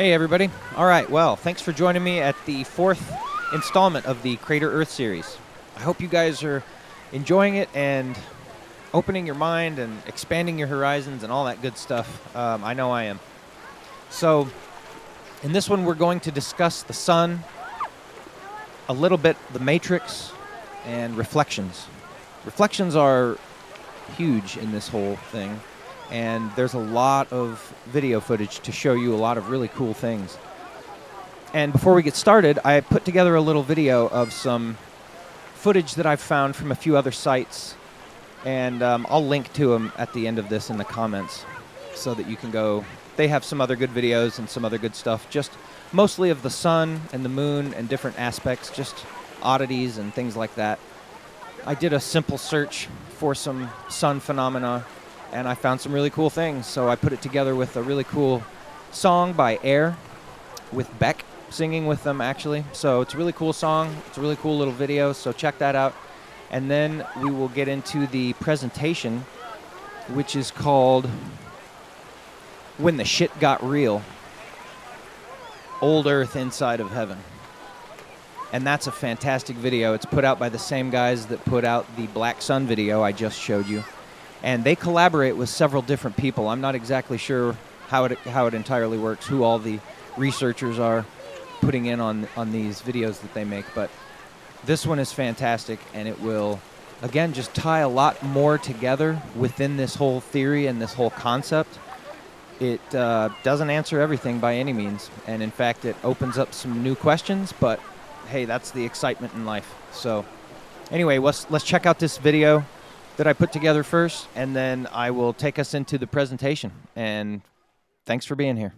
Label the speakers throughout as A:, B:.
A: Hey everybody. All right, well, thanks for joining me at the fourth installment of the Crater Earth series. I hope you guys are enjoying it and opening your mind and expanding your horizons and all that good stuff. I know I am. So, in this one, we're going to discuss the sun, a little bit the matrix, and reflections. Reflections are huge in this whole thing, and there's a lot of video footage to show you a lot of really cool things. And before we get started, I put together a little video of some footage that I've found from a few other sites, and I'll link to them at the end of this in the comments so that you can go. They have some other good videos and some other good stuff, just mostly of the sun and the moon and different aspects, just oddities and things like that. I did a simple search for some sun phenomena, and I found some really cool things, so I put it together with a really cool song by Eart, with Beck singing with them, actually. So it's a really cool song. It's a really cool little video, so check that out. And then we will get into the presentation, which is called When the Shit Got Real, Old Earth Inside of Heaven. And that's a fantastic video. It's put out by the same guys that put out the Black Sun video I just showed you. And they collaborate with several different people. I'm not exactly sure how it entirely works, who all the researchers are putting in on these videos that they make, but this one is fantastic, and it will, again, just tie a lot more together within this whole theory and this whole concept. It doesn't answer everything by any means, and in fact, it opens up some new questions, but hey, that's the excitement in life. So anyway, let's check out this video that I put together first, and then I will take us into the presentation, and thanks for being here.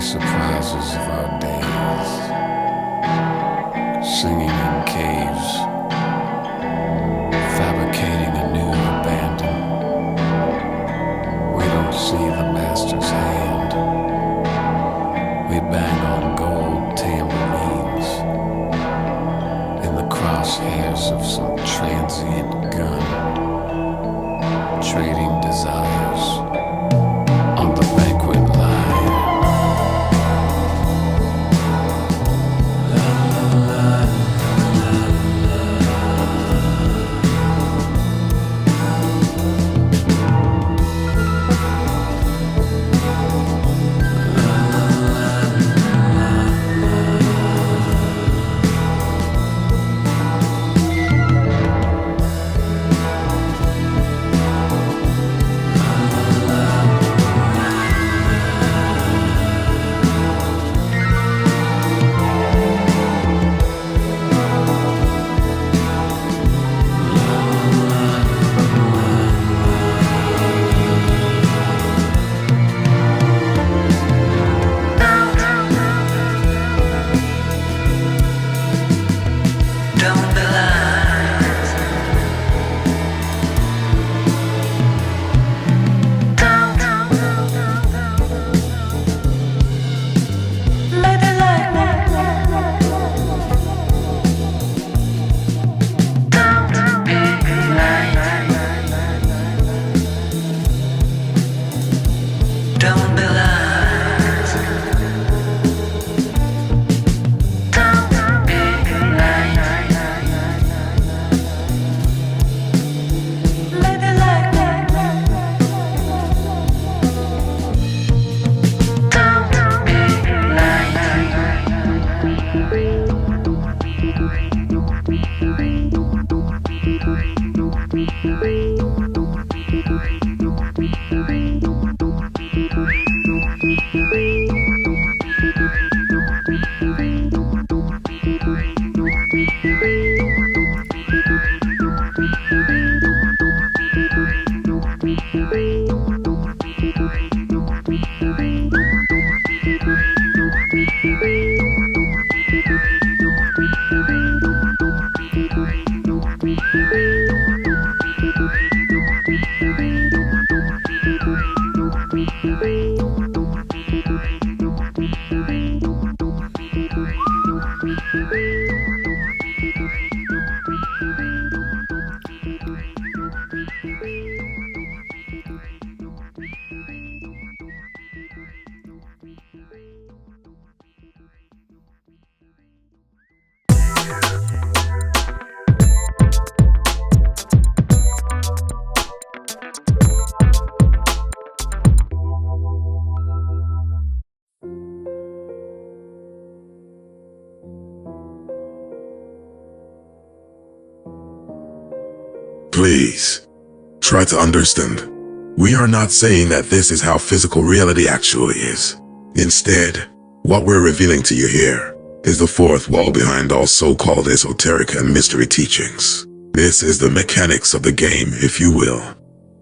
B: surprises of our days, singing in caves, fabricating a new abandon. We don't see the master's hand. We bang on gold tambourines in the crosshairs of some transient gun, trading desires on the banquet line.
C: Please, try to understand. We are not saying that this is how physical reality actually is. Instead, what we're revealing to you here is the fourth wall behind all so-called esoteric and mystery teachings. This is the mechanics of the game, if you will.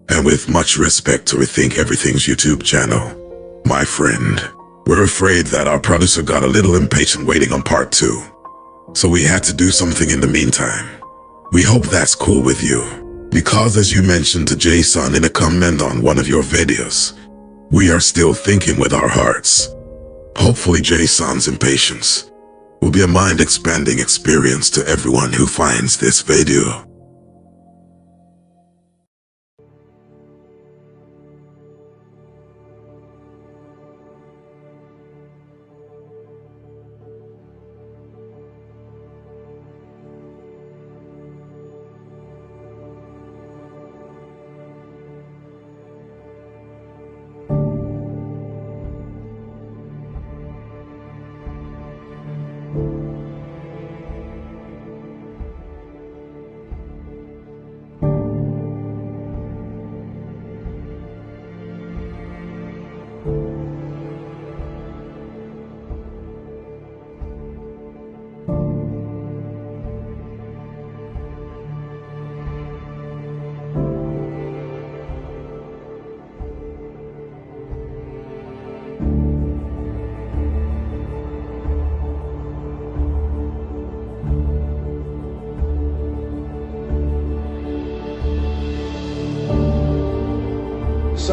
C: And with much respect to Rethink Everything's YouTube channel, my friend, we're afraid that our producer got a little impatient waiting on part 2. So we had to do something in the meantime. We hope that's cool with you, because as you mentioned to Jason in a comment on one of your videos, we are still thinking with our hearts. Hopefully Jason's impatience will be a mind-expanding experience to everyone who finds this video.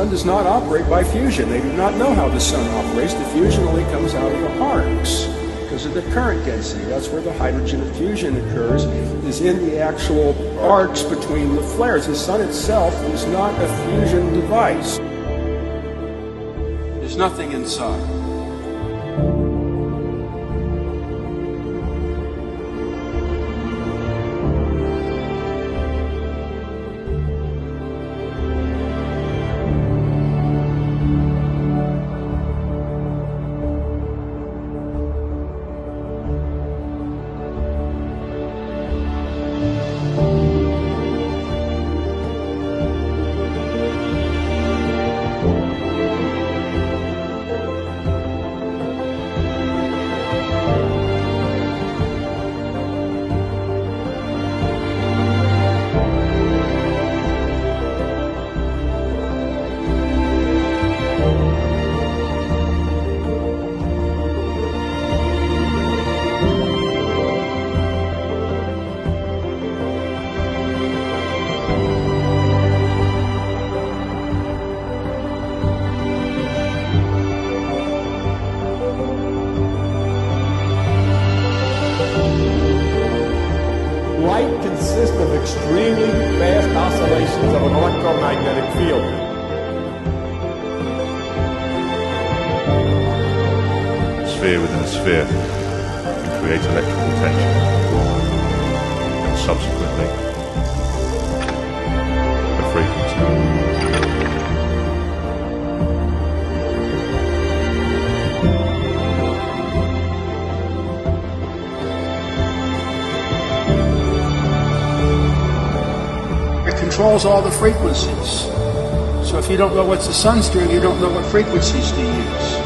D: sun does not operate by fusion. They do not know how the sun operates. The fusion only comes out of the arcs because of the current density. That's where the hydrogen fusion occurs, is in the actual arcs between the flares. The sun itself is not a fusion device. There's nothing inside.
E: Light consists of extremely fast oscillations of an electromagnetic field.
F: Sphere within a sphere can create electrical tension and subsequently a frequency.
D: Controls all the frequencies. So if you don't know what the sun's doing, you don't know what frequencies to use.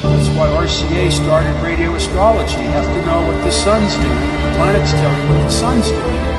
D: That's why RCA started radio astrology. You have to know what the sun's doing. The planets tell you what the sun's doing.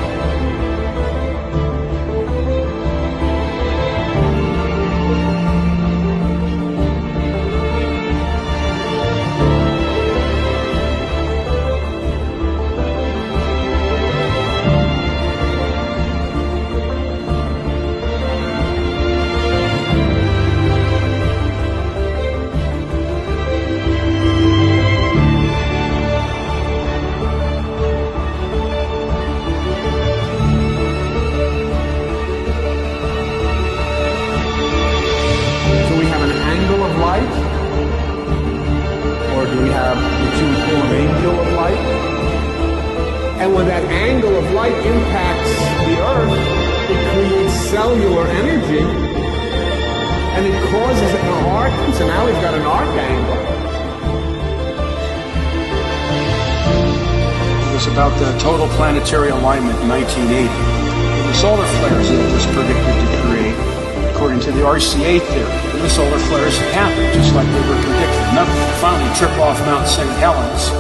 E: And when that angle of light impacts the Earth, it creates cellular energy, and it causes an arc. So now we've got an arc angle.
D: It was about the total planetary alignment in 1980. The solar flares that it was predicted to create, according to the RCA theory. And the solar flares happened just like they were predicted. Nothing could finally trip off Mount St. Helens.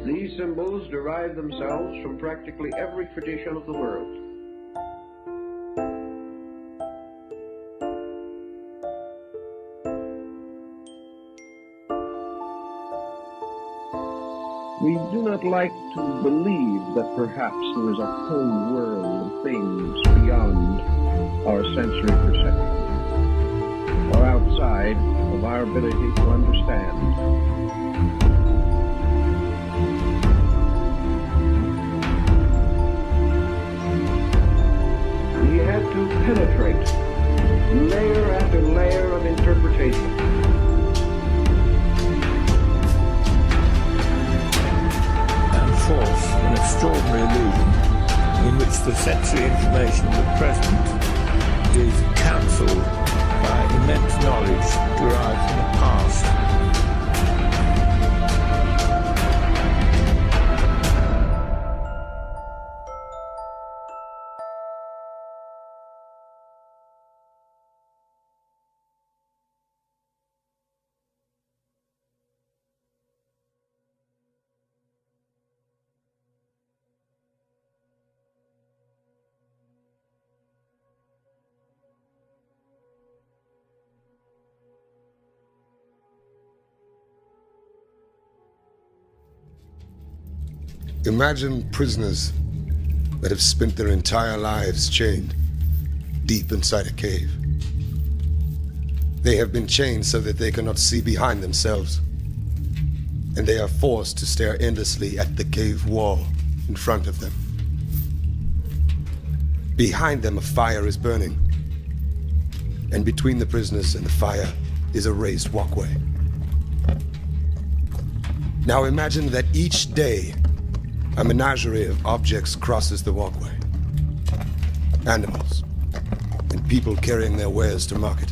G: These symbols derive themselves from practically every tradition of the world. We do not like to believe that perhaps there is a whole world of things beyond our sensory perception, or outside of our ability to understand. We had to penetrate layer after layer of interpretation.
H: Force an extraordinary illusion in which the sensory information of the present is cancelled by immense knowledge derived from the past.
I: Imagine prisoners that have spent their entire lives chained deep inside a cave. They have been chained so that they cannot see behind themselves, and they are forced to stare endlessly at the cave wall in front of them. Behind them, a fire is burning, and between the prisoners and the fire is a raised walkway. Now imagine that each day a menagerie of objects crosses the walkway. Animals and people carrying their wares to market.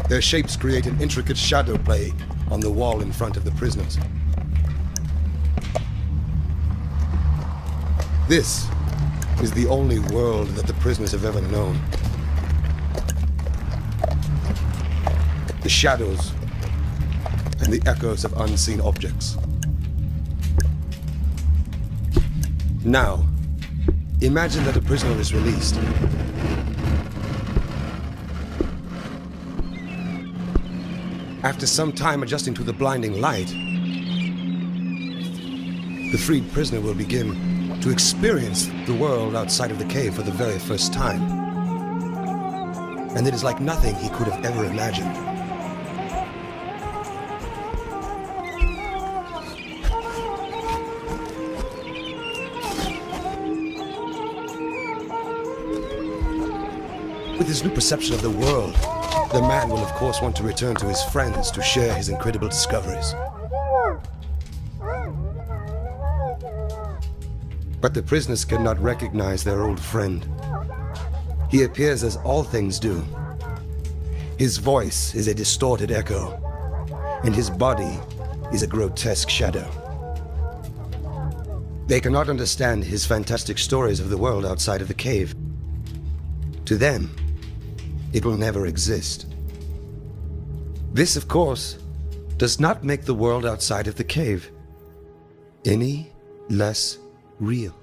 I: Their shapes create an intricate shadow play on the wall in front of the prisoners. This is the only world that the prisoners have ever known. The shadows and the echoes of unseen objects. Now, imagine that a prisoner is released. After some time adjusting to the blinding light, the freed prisoner will begin to experience the world outside of the cave for the very first time. And it is like nothing he could have ever imagined. With his new perception of the world, the man will of course want to return to his friends to share his incredible discoveries. But the prisoners cannot recognize their old friend. He appears as all things do. His voice is a distorted echo, and his body is a grotesque shadow. They cannot understand his fantastic stories of the world outside of the cave. To them, it will never exist. This, of course, does not make the world outside of the cave any less real.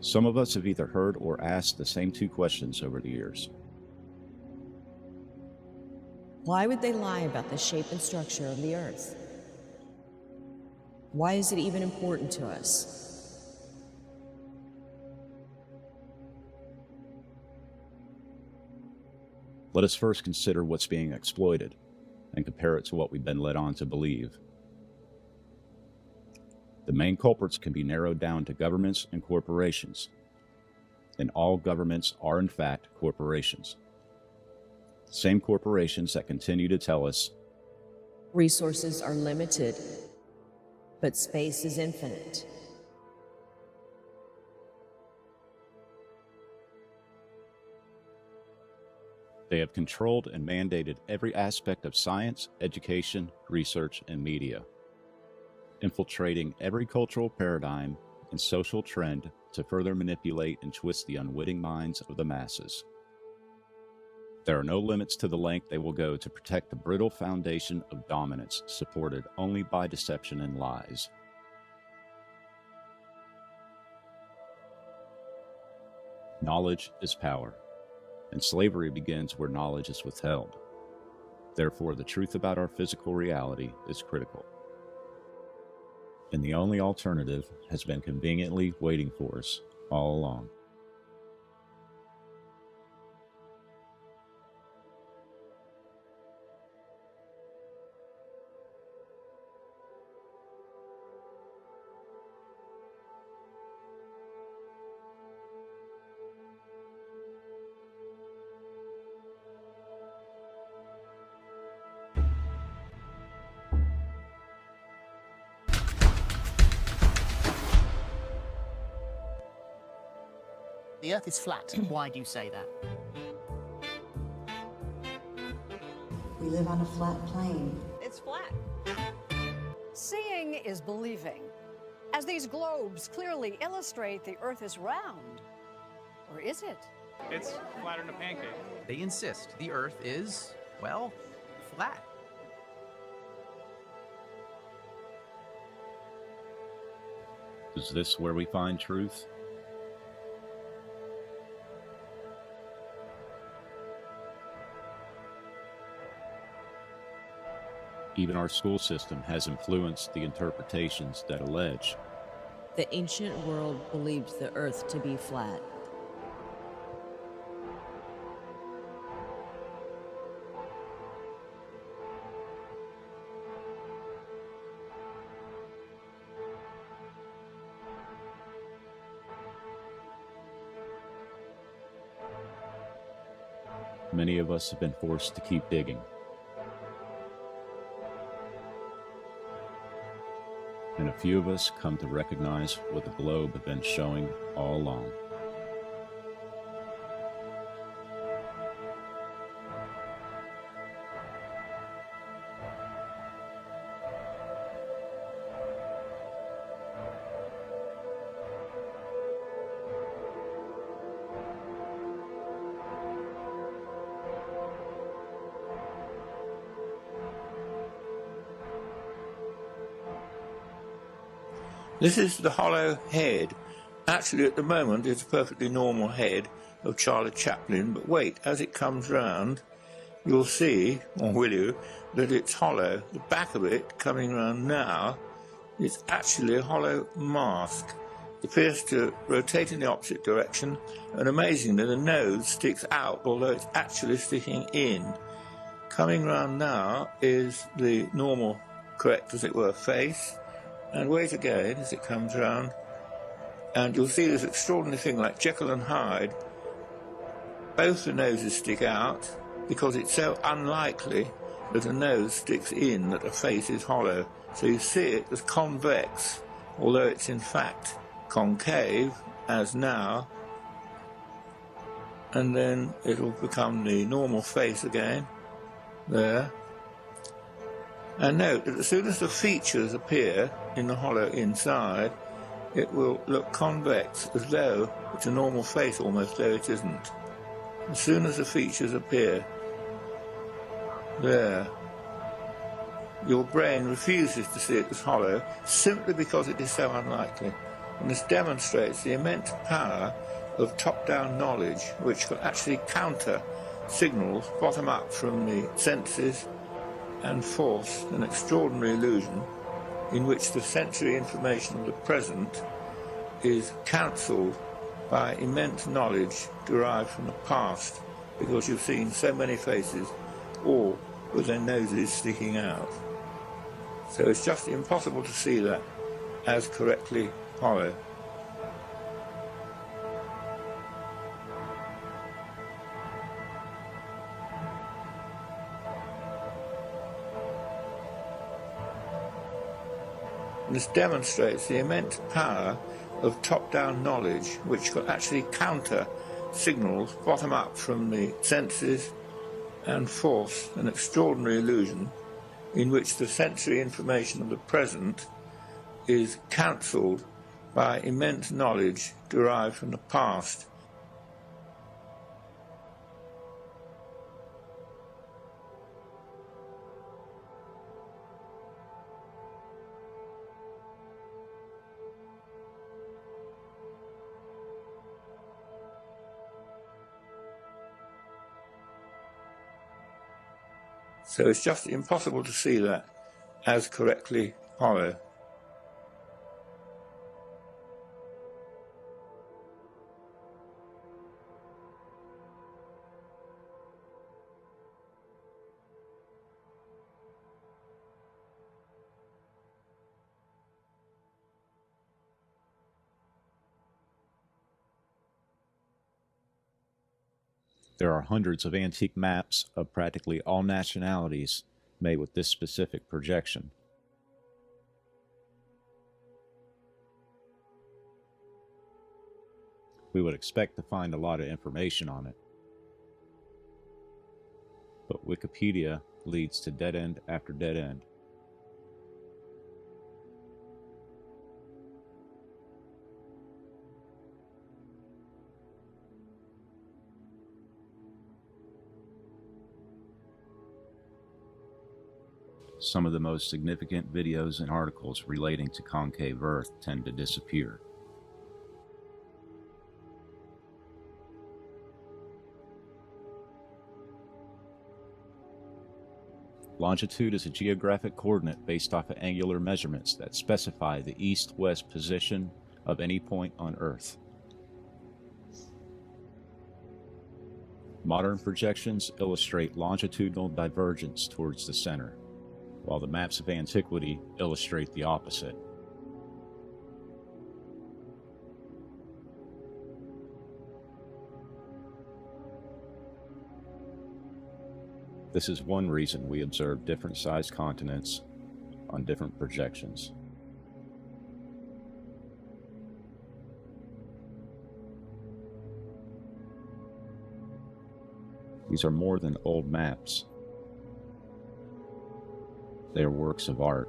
J: Some of us have either heard or asked the same two questions over the years.
K: Why would they lie about the shape and structure of the Earth? Why is it even important to us?
J: Let us first consider what's being exploited and compare it to what we've been led on to believe. The main culprits can be narrowed down to governments and corporations, and all governments are in fact corporations. Same corporations that continue to tell us
K: resources are limited, but space is infinite.
J: They have controlled and mandated every aspect of science, education, research, and media, infiltrating every cultural paradigm and social trend to further manipulate and twist the unwitting minds of the masses. There are no limits to the length they will go to protect the brittle foundation of dominance supported only by deception and lies. Knowledge is power, and slavery begins where knowledge is withheld. Therefore, the truth about our physical reality is critical. And the only alternative has been conveniently waiting for us all along.
L: The Earth is flat. Why do you say that?
M: We live on a flat plane.
N: It's flat. Seeing is believing, as these globes clearly illustrate the Earth is round. Or is it?
O: It's flatter than a pancake.
P: They insist the Earth is, well, flat.
J: Is this where we find truth? Even our school system has influenced the interpretations that allege
K: The ancient world believed the Earth to be flat.
J: many of us have been forced to keep digging. And a few of us come to recognize what the globe had been showing all along.
H: This is the hollow head. Actually, at the moment, it's a perfectly normal head of Charlie Chaplin, but wait, as it comes round, you'll see, or will you, that it's hollow. The back of it, coming round now, is actually a hollow mask. It appears to rotate in the opposite direction, and amazingly, the nose sticks out, although it's actually sticking in. Coming round now is the normal, correct, as it were, face. And wait again as it comes round, and you'll see this extraordinary thing like Jekyll and Hyde. Both the noses stick out because it's so unlikely that a nose sticks in that a face is hollow. So you see it as convex, although it's in fact concave, as now. And then it'll become the normal face again, there. And note that as soon as the features appear in the hollow inside, it will look convex, as though it's a normal face almost, though it isn't. As soon as the features appear, there, your brain refuses to see it as hollow, simply because it is so unlikely. And this demonstrates the immense power of top-down knowledge, which can actually counter signals bottom-up from the senses, and force an extraordinary illusion in which the sensory information of the present is cancelled by immense knowledge derived from the past, because you've seen so many faces, all with their noses sticking out. So it's just impossible to see that as correctly hollow. This demonstrates the immense power of top-down knowledge, which can actually counter signals bottom-up from the senses, and false and extraordinary illusion in which the sensory information of the present is cancelled by immense knowledge derived from the past. So it's just impossible to see that as correctly hollow.
J: There are hundreds of antique maps of practically all nationalities made with this specific projection. We would expect to find a lot of information on it. But Wikipedia leads to dead end after dead end. Some of the most significant videos and articles relating to concave Earth tend to disappear. Longitude is a geographic coordinate based off of angular measurements that specify the east-west position of any point on Earth. Modern projections illustrate longitudinal divergence towards the center, while the maps of antiquity illustrate the opposite. This is one reason we observe different sized continents on different projections. These are more than old maps. They are works of art.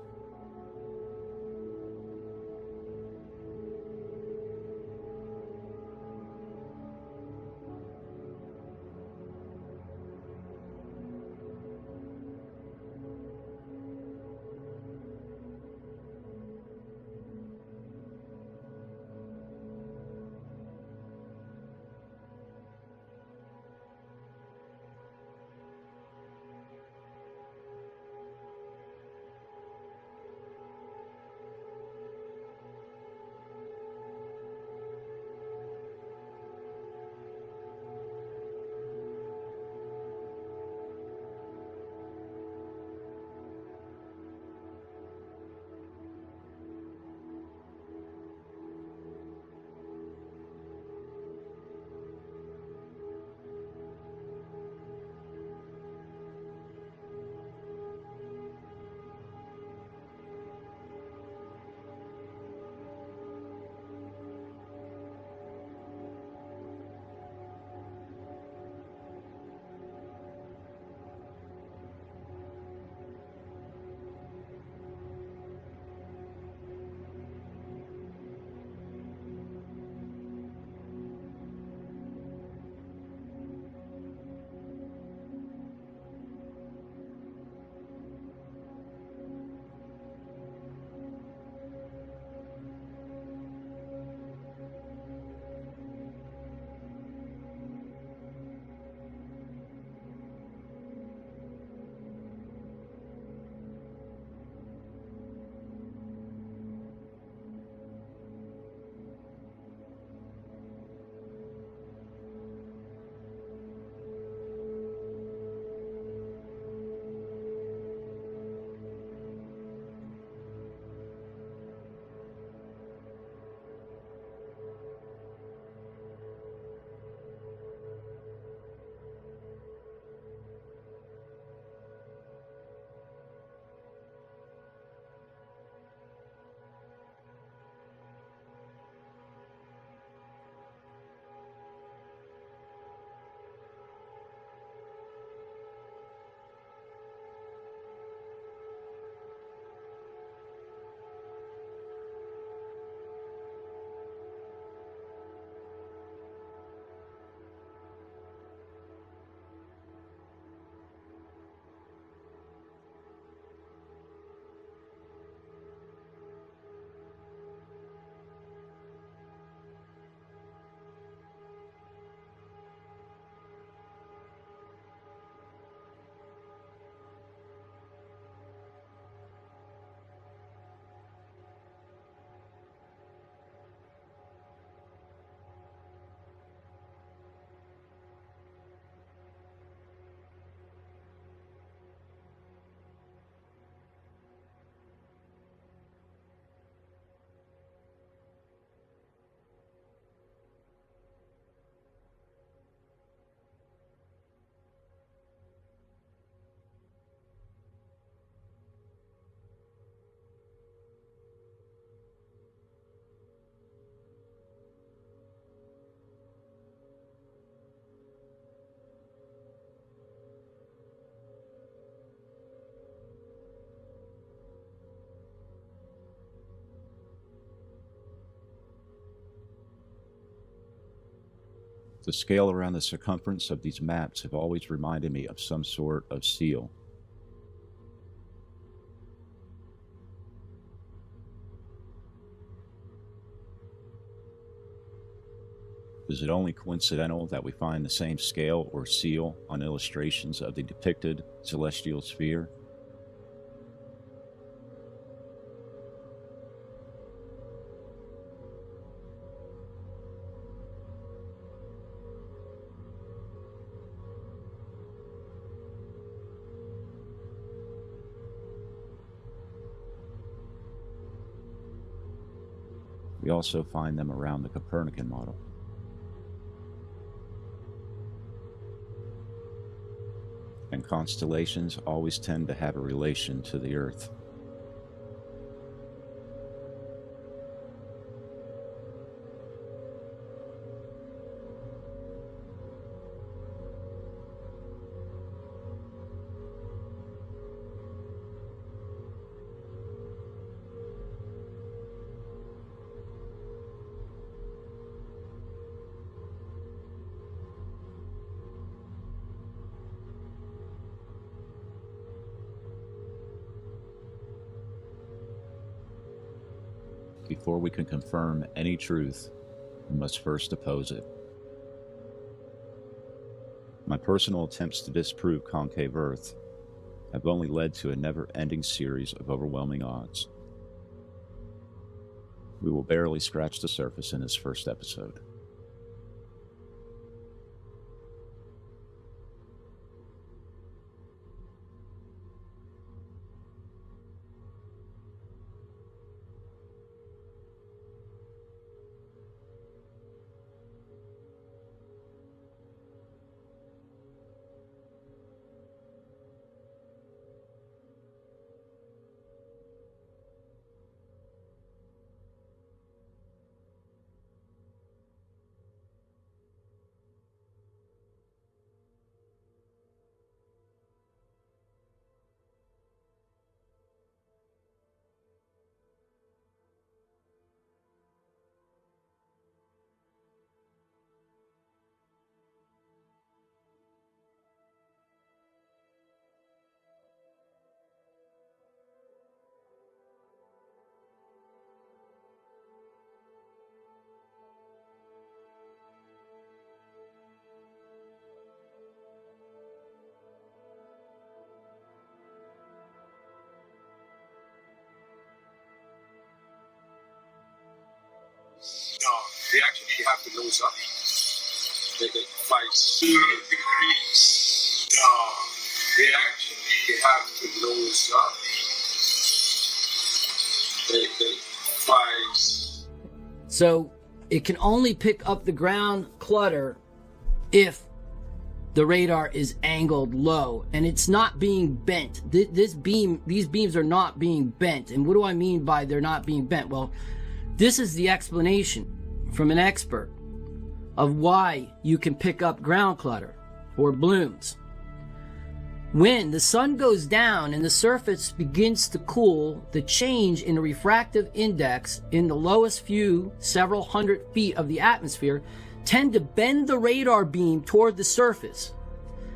J: The scale around the circumference of these maps have always reminded me of some sort of seal. Is it only coincidental that we find the same scale or seal on illustrations of the depicted celestial sphere? We also find them around the Copernican model. And constellations always tend to have a relation to the Earth. Before we can confirm any truth, we must first oppose it. My personal attempts to disprove concave Earth have only led to a never-ending series of overwhelming odds. We will barely scratch the surface in this first episode.
Q: No, they actually have to nose up. They fight 0 degrees. No, they actually have to nose up. They fight.
R: So it can only pick up the ground clutter if the radar is angled low and it's not being bent. These beams are not being bent. And what do I mean by they're not being bent? Well, this is the explanation from an expert of why you can pick up ground clutter or blooms. When the sun goes down and the surface begins to cool, the change in the refractive index in the lowest few several hundred feet of the atmosphere tend to bend the radar beam toward the surface.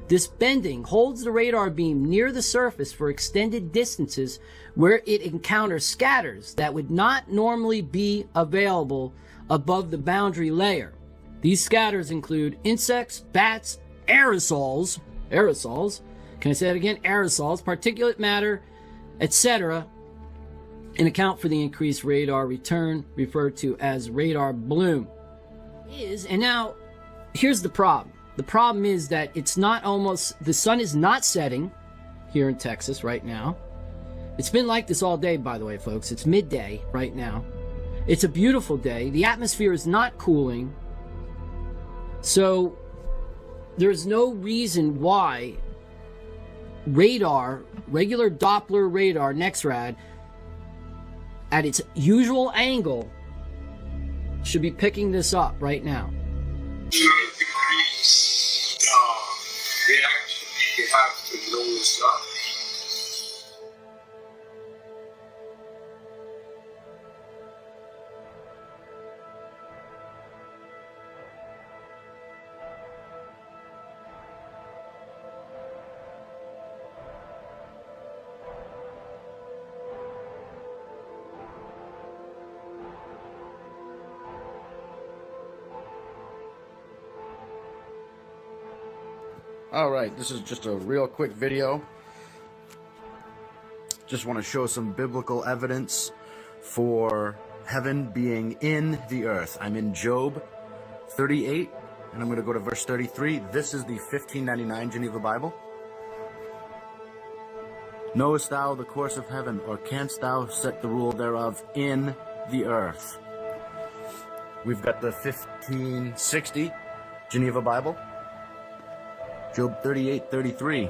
R: This bending holds the radar beam near the surface for extended distances where it encounters scatters that would not normally be available above the boundary layer. These scatters include insects, bats, aerosols, can I say it again? Aerosols, particulate matter, etc., and account for the increased radar return, referred to as radar bloom. And now, here's the problem. The problem is that the sun is not setting here in Texas right now. It's been like this all day, by the way, folks. It's midday right now. It's a beautiful day. The atmosphere is not cooling. So, there's no reason why radar, regular Doppler radar, NEXRAD, at its usual angle, should be picking this up right now.
Q: 0 degrees. They actually have to nose up.
S: Alright, this is just a real quick video. Just want to show some biblical evidence for heaven being in the earth. I'm in Job 38, and I'm going to go to verse 33. This is the 1599 Geneva Bible. Knowest thou the course of heaven, or canst thou set the rule thereof in the earth? We've got the 1560 Geneva Bible. Job 38:33.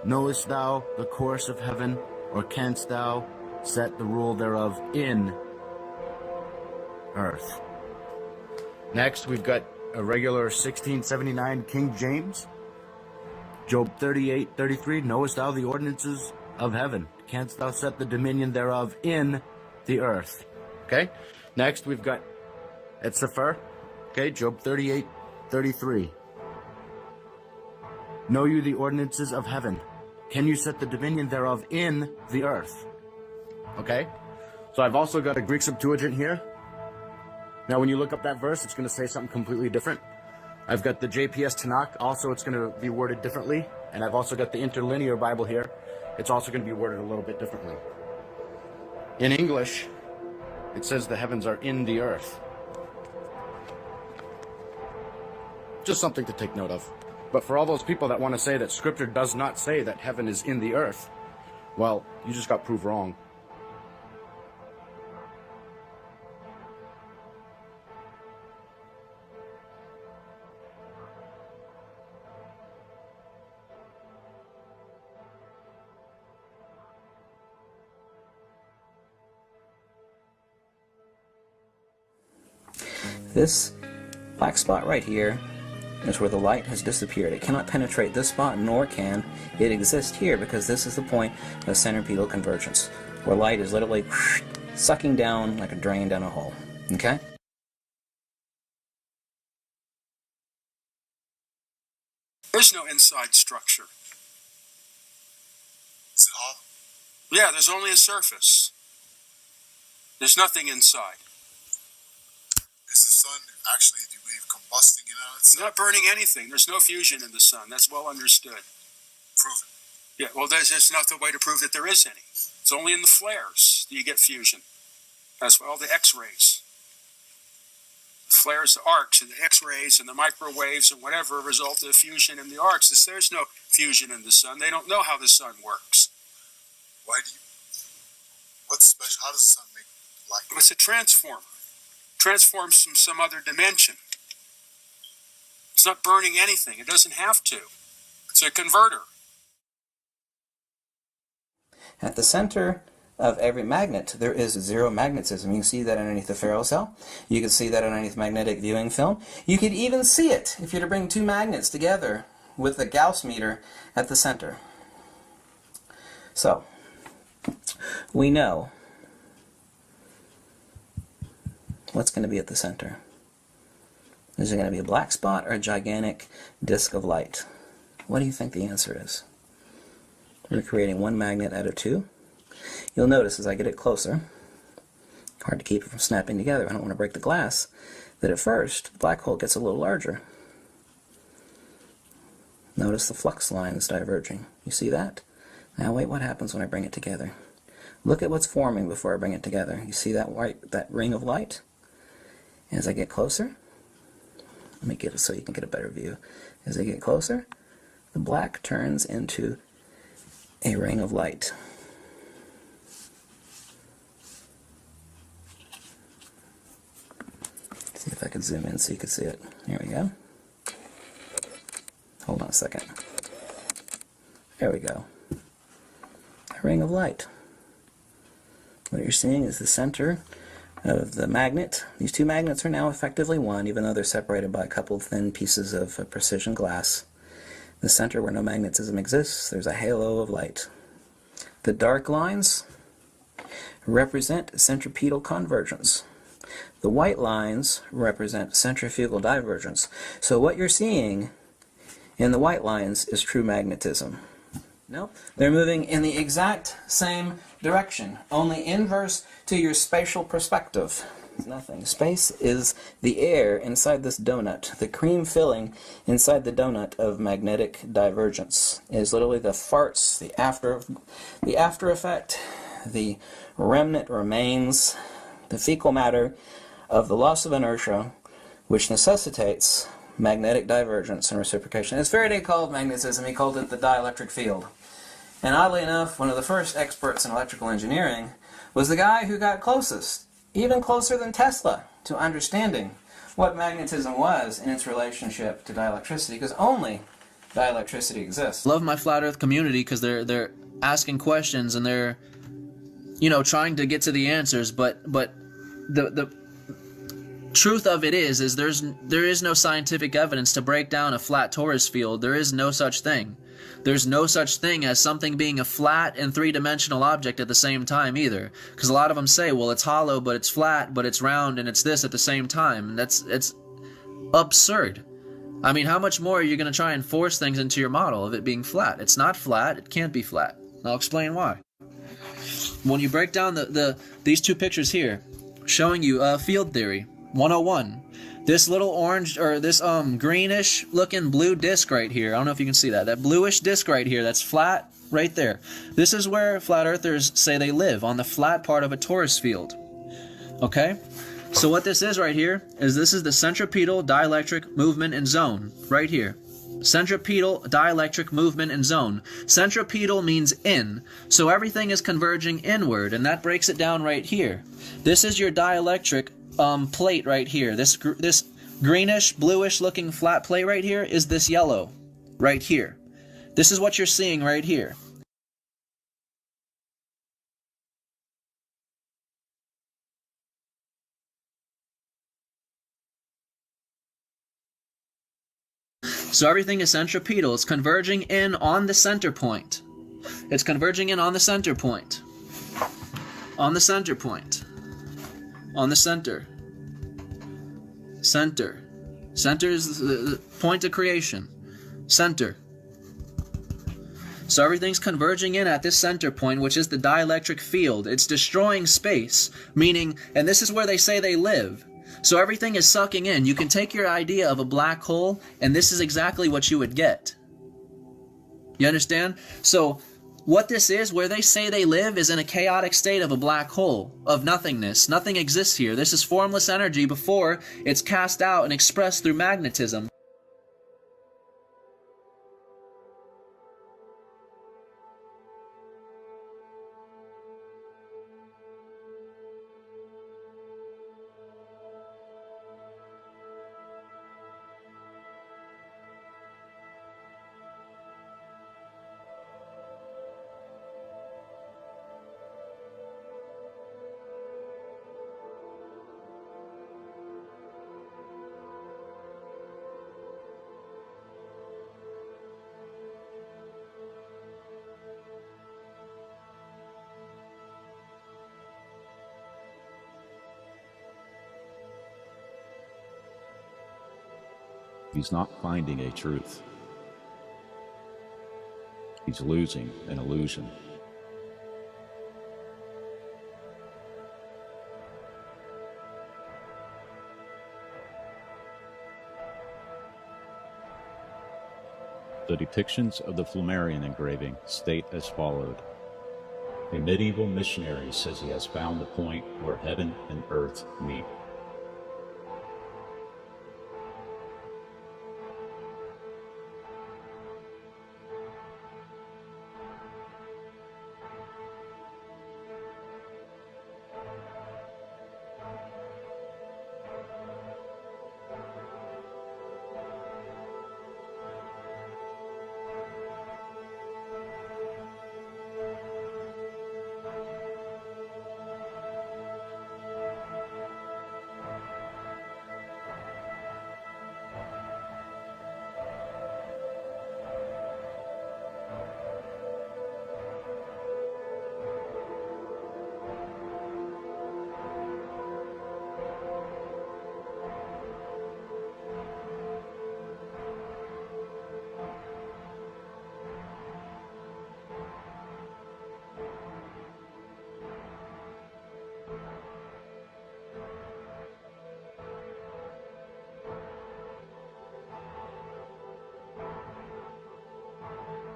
S: Knowest thou the course of heaven, or canst thou set the rule thereof in earth? Next, we've got a regular 1679 King James. Job 38:33. Knowest thou the ordinances of heaven? Canst thou set the dominion thereof in the earth? Okay. Next, we've got at Sefer. Okay, Job 38:33. Know you the ordinances of heaven? Can you set the dominion thereof in the earth? Okay. So I've also got a Greek Septuagint here. Now, when you look up that verse, it's going to say something completely different. I've got the JPS Tanakh. Also, it's going to be worded differently. And I've also got the Interlinear Bible here. It's also going to be worded a little bit differently. In English, it says the heavens are in the earth. Just something to take note of. But for all those people that want to say that Scripture does not say that heaven is in the earth, well, you just got proved wrong.
T: This black spot right here is where the light has disappeared. It cannot penetrate this spot, nor can it exist here, because this is the point of centripetal convergence, where light is literally sucking down like a drain down a hole. Okay?
D: There's no inside structure.
C: Is it all?
D: Yeah, there's only a surface. There's nothing inside.
C: Is the sun actually, do you believe, combusting in on
D: It's
C: itself?
D: not burning anything. There's no fusion in the sun. That's well understood.
C: Prove it.
D: Yeah, well, there's not the way to prove that there is any. It's only in the flares that you get fusion. That's all the X-rays. The flares, the arcs, and the X-rays, and the microwaves, and whatever result of fusion in the arcs. There's no fusion in the sun. They don't know how the sun works.
C: Why do you, what's special, how does the sun make light?
D: It's a transformer. Transforms from some other dimension. It's not burning anything. It doesn't have to. It's a converter.
T: At the center of every magnet, there is zero magnetism. You can see that underneath the ferrocell. You can see that underneath magnetic viewing film. You could even see it if you were to bring two magnets together with the Gauss meter at the center. So, we know what's going to be at the center. Is it going to be a black spot or a gigantic disk of light? What do you think the answer is? We're creating one magnet out of two. You'll notice as I get it closer, hard to keep it from snapping together, I don't want to break the glass, that at first the black hole gets a little larger. Notice the flux lines diverging. You see that? Now wait, what happens when I bring it together? Look at what's forming before I bring it together. You see that ring of light? As I get closer, let me get it so you can get a better view. As I get closer, the black turns into a ring of light. See if I can zoom in so you can see it. Here we go. Hold on a second. There we go. A ring of light. What you're seeing is the center of the magnet. These two magnets are now effectively one, even though they're separated by a couple of thin pieces of precision glass. The center where no magnetism exists, there's a halo of light. The dark lines represent centripetal convergence. The white lines represent centrifugal divergence. So what you're seeing in the white lines is true magnetism. No, they're moving in the exact same direction, only inverse to your spatial perspective. Nothing. Space is the air inside this donut. The cream filling inside the donut of magnetic divergence is literally the farts, the after effect, the remnant remains, the fecal matter of the loss of inertia, which necessitates magnetic divergence and reciprocation. As Faraday called magnetism, he called it the dielectric field. And oddly enough, one of the first experts in electrical engineering was the guy who got closest, even closer than Tesla, to understanding what magnetism was in its relationship to dielectricity, because only dielectricity exists.
P: Love my flat Earth community because they're asking questions and they're, trying to get to the answers. But the truth of it is there is no scientific evidence to break down a flat torus field. There is no such thing. There's no such thing as something being a flat and three-dimensional object at the same time either. Because a lot of them say, well, it's hollow, but it's flat, but it's round, and it's this at the same time. It's absurd. I mean, how much more are you going to try and force things into your model of it being flat? It's not flat. It can't be flat. I'll explain why. When you break down these two pictures here, showing you field theory 101. This little orange, or this greenish looking blue disc right here, I don't know if you can see that. That bluish disc right here, that's flat right there. This is where flat earthers say they live, on the flat part of a torus field. Okay? So what this is right here, is this is the centripetal dielectric movement and zone, right here. Centripetal dielectric movement and zone. Centripetal means in, so everything is converging inward, and that breaks it down right here. This is your dielectric plate right here. This greenish, bluish looking flat plate right here is this yellow right here. This is what you're seeing right here. So everything is centripetal. It's converging in on the center point. It's converging in on the center point. On the center point. On the center. Center. Center is the point of creation. Center. So everything's converging in at this center point, which is the dielectric field. It's destroying space, meaning, and this is where they say they live. So everything is sucking in. You can take your idea of a black hole, and this is exactly what you would get. You understand? So what this is, where they say they live, is in a chaotic state of a black hole, of nothingness. Nothing exists here. This is formless energy before it's cast out and expressed through magnetism.
J: He's not finding a truth. He's losing an illusion. The depictions of the Flammarion engraving state as followed. A medieval missionary says he has found the point where heaven and earth meet.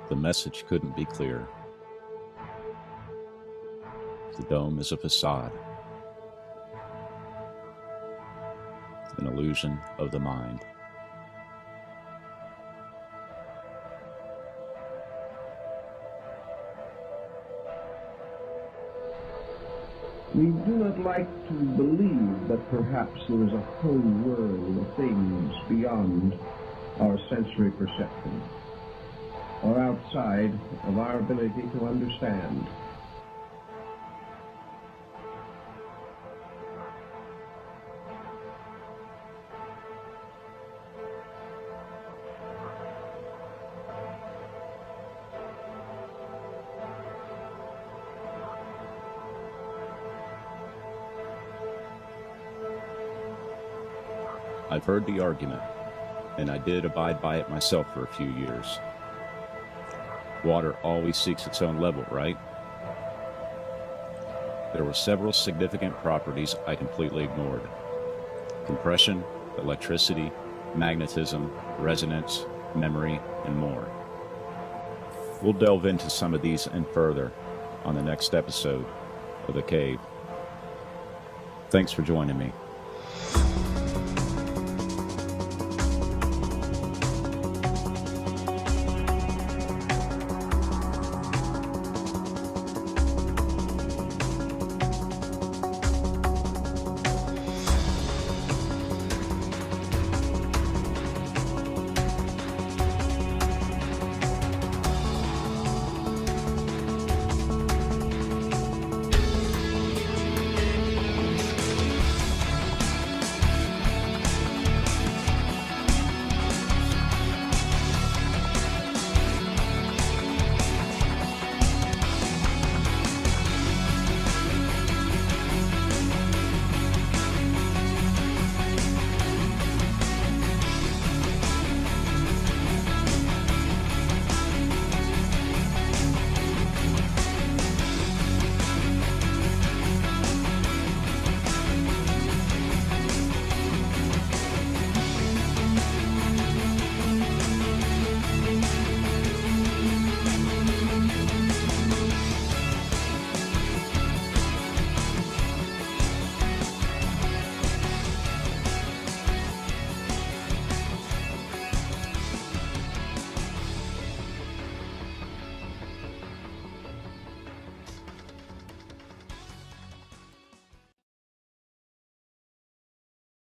J: The message couldn't be clearer. The dome is a facade, an illusion of the mind.
G: We do not like to believe that perhaps there is a whole world of things beyond our sensory perception, or outside of our ability to understand.
J: I've heard the argument, and I did abide by it myself for a few years. Water always seeks its own level, right? There were several significant properties I completely ignored. Compression, electricity, magnetism, resonance, memory, and more. We'll delve into some of these and further on the next episode of The Cave. Thanks for joining me.